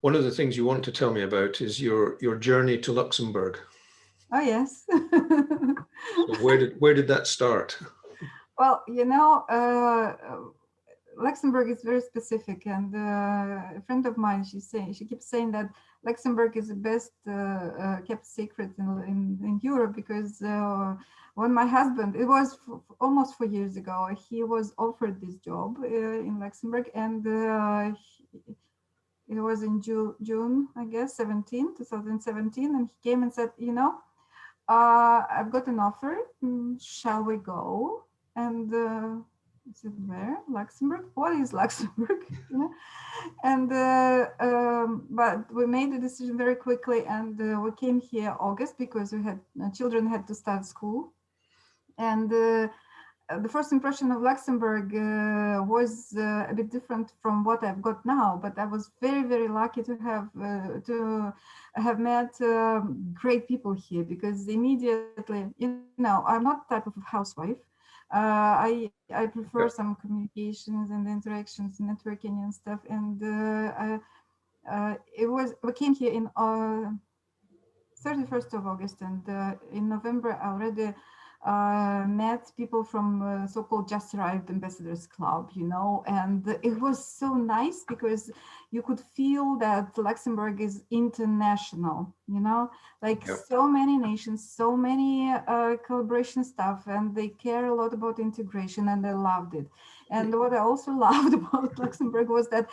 one of the things you want to tell me about is your journey to Luxembourg. Oh, yes. So where did that start? Well, Luxembourg is very specific, and a friend of mine, she keeps saying that Luxembourg is the best kept secret in Europe, because when my husband, it was almost 4 years ago, he was offered this job in Luxembourg, and it was in June, I guess, 2017, and he came and said, I've got an offer. Shall we go? And I said, where? Luxembourg? What is Luxembourg? And but we made the decision very quickly, and we came here August, because we had children had to start school, and the first impression of Luxembourg was a bit different from what I've got now, but I was very, very lucky to have met great people here, because immediately, I'm not the type of housewife. I prefer some communications and interactions, networking and stuff, and we came here in 31st of August, and in November I already met people from so-called Just Arrived Ambassadors Club, and it was so nice, because you could feel that Luxembourg is international, so many nations, so many collaboration stuff, and they care a lot about integration, and I loved it. And what I also loved about Luxembourg was that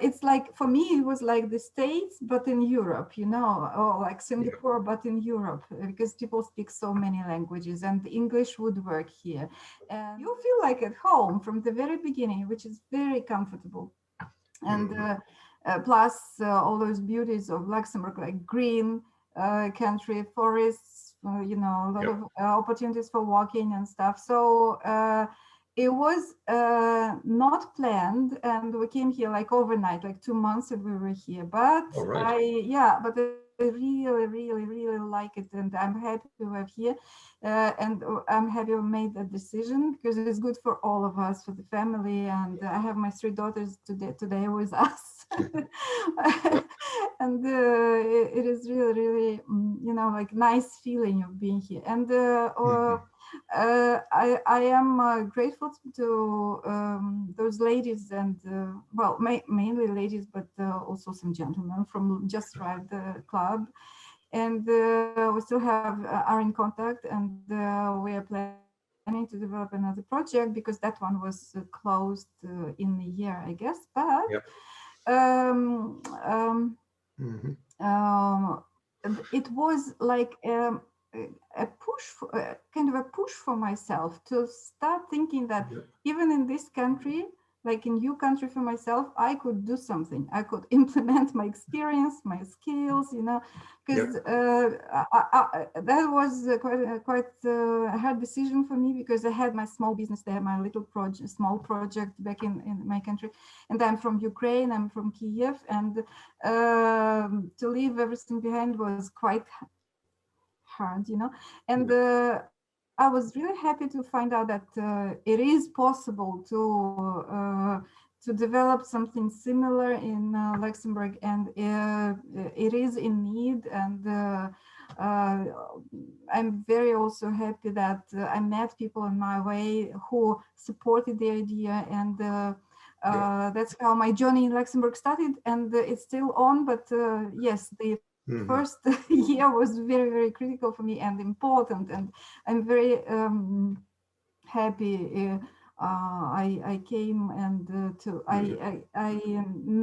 it's like, for me, it was like the States, but in Europe, or like Singapore, but in Europe, because people speak so many languages, and English would work here. And you feel like at home from the very beginning, which is very comfortable. And plus all those beauties of Luxembourg, like green country, forests, a lot of opportunities for walking and stuff. So it was not planned, and we came here like overnight, like 2 months that we were here. But I really, really, really like it, and I'm happy to have here, and I'm happy we made that decision, because it's good for all of us, for the family, and I have my 3 daughters today with us, and it is really, really, like nice feeling of being here, and I am grateful to those ladies, and mainly ladies, but also some gentlemen from Just Right Club, and we still are in contact, and we are planning to develop another project, because that one was closed in a year, I guess. But it was like a push for myself to start thinking that even in this country, like in new country for myself, I could do something. I could implement my experience, my skills, because that was quite a hard decision for me, because I had my small business there, my little small project back in my country, and I'm from Ukraine, I'm from Kiev, and to leave everything behind was quite hard, and I was really happy to find out that it is possible to develop something similar in Luxembourg, and it is in need, and I'm very also happy that I met people in my way who supported the idea, and that's how my journey in Luxembourg started, and it's still on, but yes, the first year was very, very critical for me and important, and I'm very happy I came, and I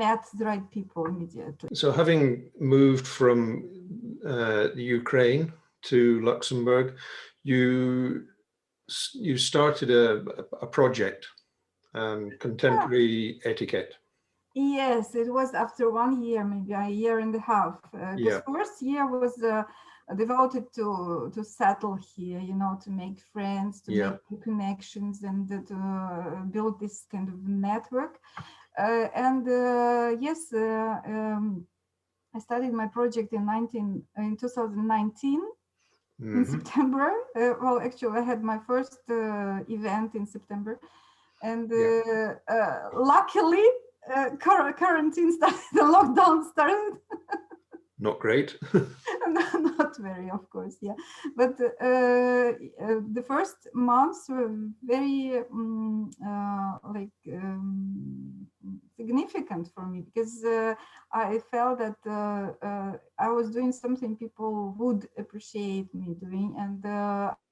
met the right people immediately. So having moved from the Ukraine to Luxembourg, you started a project, Contemporary Etiquette. Yes, it was after 1 year, maybe a year and a half. This first year was devoted to settle here, to make friends, to make connections, and to build this kind of network. Yes, I started my project in 2019 in September. Well, actually, I had my first event in September, and luckily, quarantine started, the lockdown started. Not great. Not very, of course, yeah. But the first months were very significant for me, because I felt that I was doing something people would appreciate me doing, and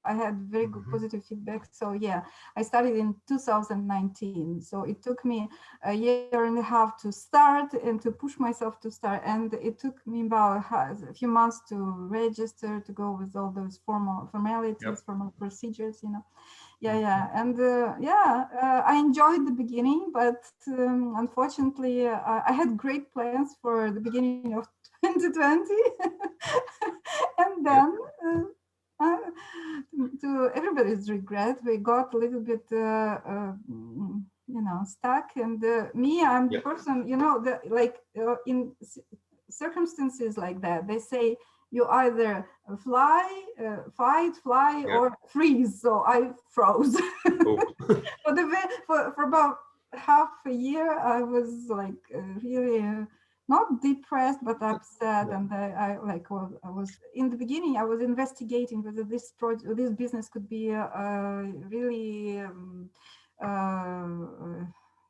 I had very good positive feedback. So yeah, I started in 2019. So it took me a year and a half to start and to push myself to start, and it took me about a few months to register, to go with all those formalities, formal procedures, and I enjoyed the beginning, but unfortunately I had great plans for the beginning of 2020. And then uh, to everybody's regret, we got a little bit stuck, and I'm the person, in circumstances like that, they say you either fly, or freeze. So I froze. For about half a year, I was like really not depressed, but upset. And I was in the beginning, I was investigating whether this business could be really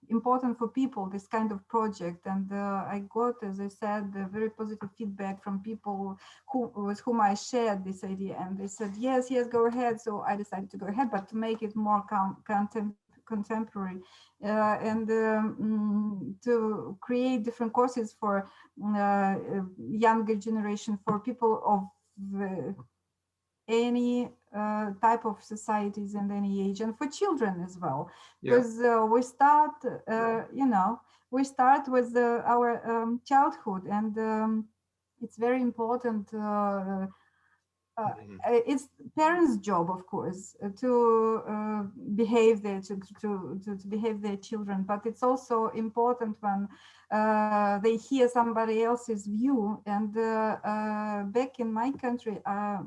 important for people, this kind of project. And I got, as I said, very positive feedback from people with whom I shared this idea, and they said yes, go ahead. So I decided to go ahead, but to make it more contemporary, and to create different courses for younger generation, for people of any type of societies and any age, and for children as well, because we start with our childhood, and it's very important. It's parents' job, of course, to behave to behave their children, but it's also important when they hear somebody else's view. And back in my country, I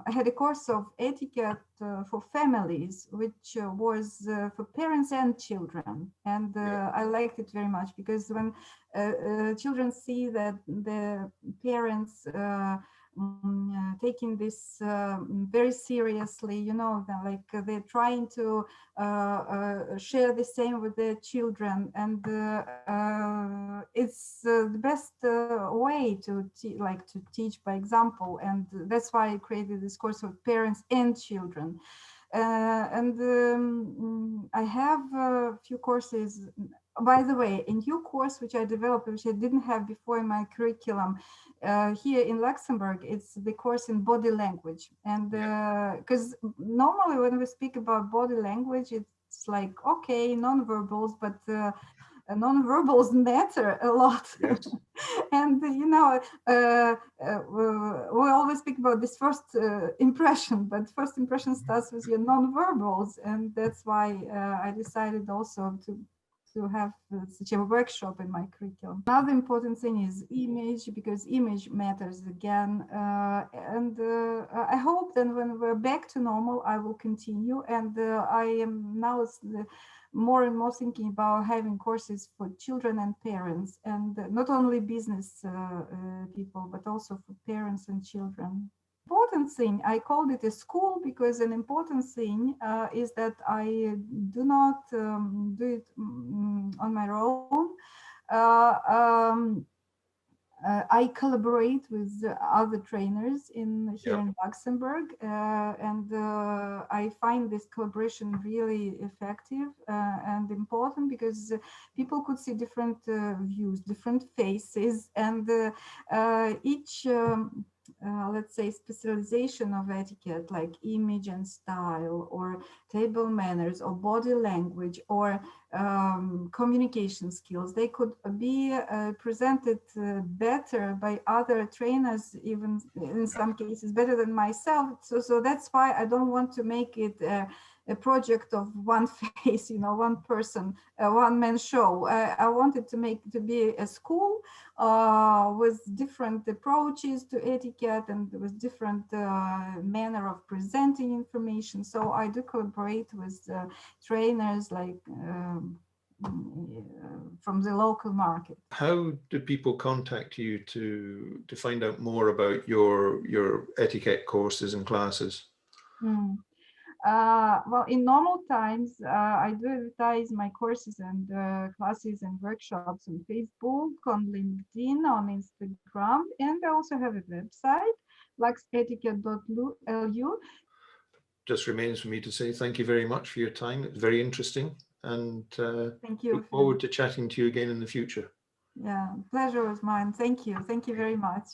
had a course of etiquette for families, which was for parents and children. And I liked it very much, because when children see that the parents taking this very seriously, they're trying to share the same with their children, and it's the best way to teach by example. And that's why I created this course for parents and children. I have a few courses. By the way, a new course which I developed, which I didn't have before in my curriculum here in Luxembourg, it's the course in body language. And because normally when we speak about body language, it's like, okay, non-verbals, but non-verbals matter a lot. Yes. And we always speak about this first impression, but first impression starts with your non-verbals, and that's why I decided also to have such a workshop in my curriculum. Another important thing is image, because image matters again. And I hope that when we're back to normal, I will continue. And I am now more and more thinking about having courses for children and parents, and not only business people, but also for parents and children. Important thing, I called it a school, because an important thing is that I do not do it on my own. I collaborate with other trainers here in Luxembourg, and I find this collaboration really effective and important, because people could see different views, different faces, and each let's say specialization of etiquette, like image and style, or table manners, or body language, or communication skills, they could be presented better by other trainers, even in some cases better than myself. So that's why I don't want to make it a project of one face, one person, a one-man show. I wanted to be a school with different approaches to etiquette, and with different manner of presenting information. So I do collaborate with trainers like from the local market. How do people contact you to find out more about your etiquette courses and classes? Well, in normal times, I do advertise my courses and classes and workshops on Facebook, on LinkedIn, on Instagram, and I also have a website, luxetiquette.lu. Just remains for me to say thank you very much for your time. It's very interesting, and Thank you. look forward to chatting to you again in the future. Yeah, pleasure was mine. Thank you. Thank you very much.